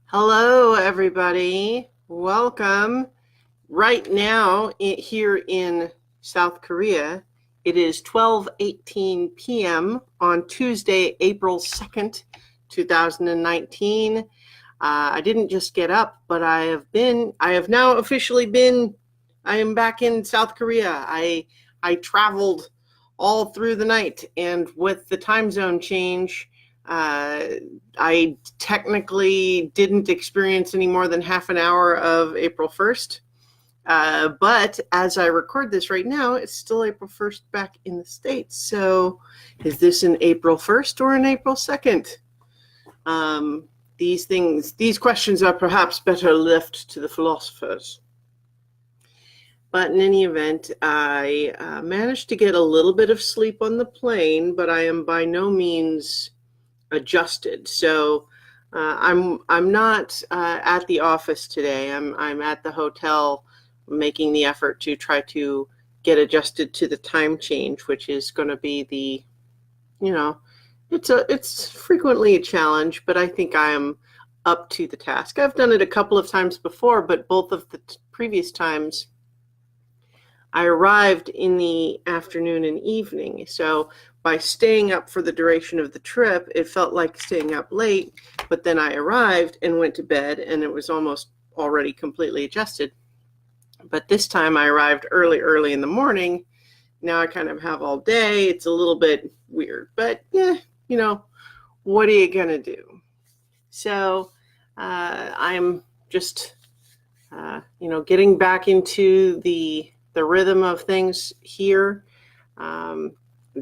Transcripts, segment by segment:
Hello, everybody. Welcome. Right now, here in South Korea, it is 12:18 p.m. on Tuesday, April 2nd, 2019. I didn't just get up, but I have now officially I am back in South Korea. I traveled all through the night, and with the time zone change, uh, I technically didn't experience any more than half an hour of April 1st. But as I record this right now, it's still April 1st back in the States. So is this an April 1st or an April 2nd? These questions are perhaps better left to the philosophers. But in any event, I managed to get a little bit of sleep on the plane, but I am by no means adjusted. So I'm not at the office today. I'm at the hotel, making the effort to try to get adjusted to the time change, which is going to be it's frequently a challenge, but I think I am up to the task. I've done it a couple of times before, but both of the previous times I arrived in the afternoon and evening. So by staying up for the duration of the trip, it felt like staying up late, but then I arrived and went to bed and it was almost already completely adjusted. But this time I arrived early in the morning. Now I kind of have all day. It's a little bit weird, but yeah, what are you going to do? So I'm just, getting back into the rhythm of things here.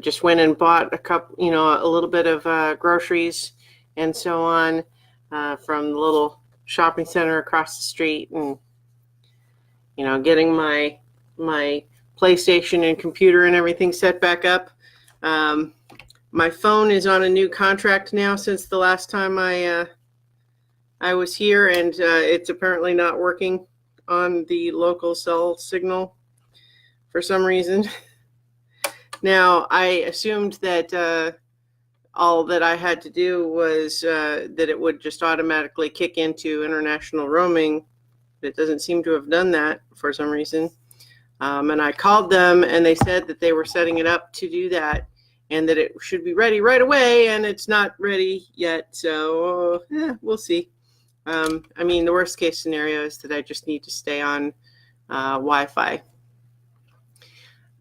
Just went and bought a little bit of groceries and so on from the little shopping center across the street, and getting my PlayStation and computer and everything set back up. My phone is on a new contract now since the last time I was here, and it's apparently not working on the local cell signal for some reason. Now, I assumed that all that I had to do was that it would just automatically kick into international roaming. But it doesn't seem to have done that for some reason. And I called them, and they said that they were setting it up to do that, and that it should be ready right away, and it's not ready yet. So we'll see. The worst case scenario is that I just need to stay on Wi-Fi.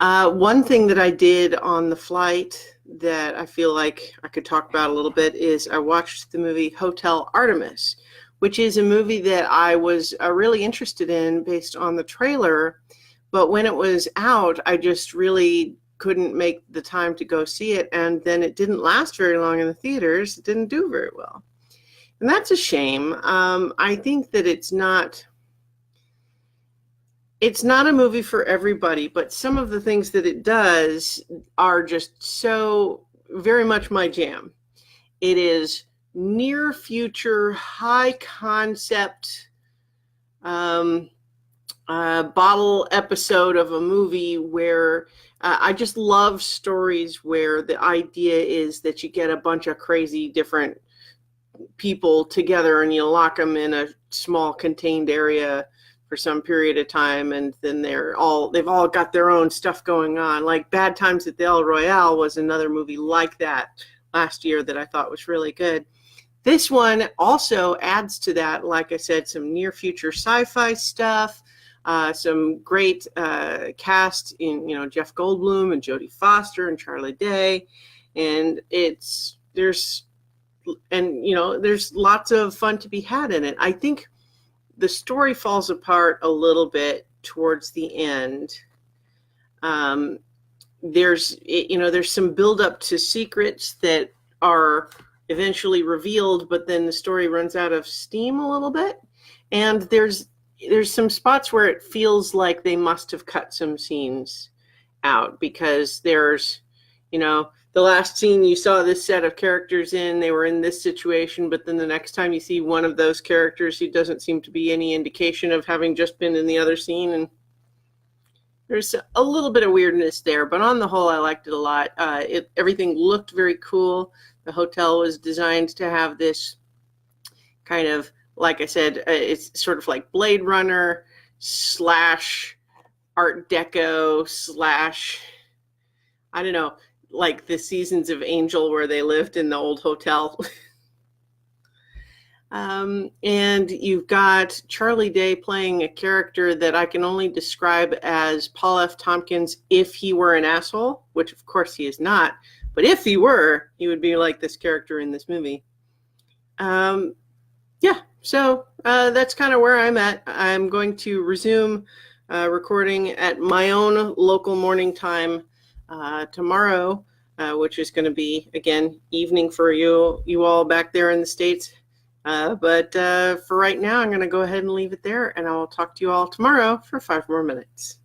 One thing that I did on the flight that I feel like I could talk about a little bit is I watched the movie Hotel Artemis, which is a movie that I was really interested in based on the trailer. But when it was out, I just really couldn't make the time to go see it. And then it didn't last very long in the theaters. It didn't do very well. And that's a shame. I think that it's not a movie for everybody, but some of the things that it does are just so very much my jam. It is near future, high concept bottle episode of a movie where I just love stories where the idea is that you get a bunch of crazy different people together and you lock them in a small contained area for some period of time, and then they've all got their own stuff going on. Like Bad Times at the El Royale was another movie like that last year that I thought was really good. This one also adds to that, like I said, some near future sci-fi stuff, some great cast in Jeff Goldblum and Jodie Foster and Charlie Day, and there's lots of fun to be had in it. I think the story falls apart a little bit towards the end. There's some buildup to secrets that are eventually revealed, but then the story runs out of steam a little bit. And there's some spots where it feels like they must have cut some scenes out, because there's, the last scene you saw this set of characters in, they were in this situation, but then the next time you see one of those characters, he doesn't seem to be any indication of having just been in the other scene, and there's a little bit of weirdness there, but on the whole, I liked it a lot. Everything looked very cool. The hotel was designed to have this kind of like I said, it's sort of like Blade Runner slash Art Deco slash, I don't know, like the Seasons of Angel where they lived in the old hotel. And you've got Charlie Day playing a character that I can only describe as Paul F. Tompkins if he were an asshole, which of course he is not. But if he were, he would be like this character in this movie. Yeah, so that's kind of where I'm at. I'm going to resume recording at my own local morning time tomorrow, which is going to be, again, evening for you all back there in the States. But for right now, I'm going to go ahead and leave it there, and I'll talk to you all tomorrow for 5 more minutes.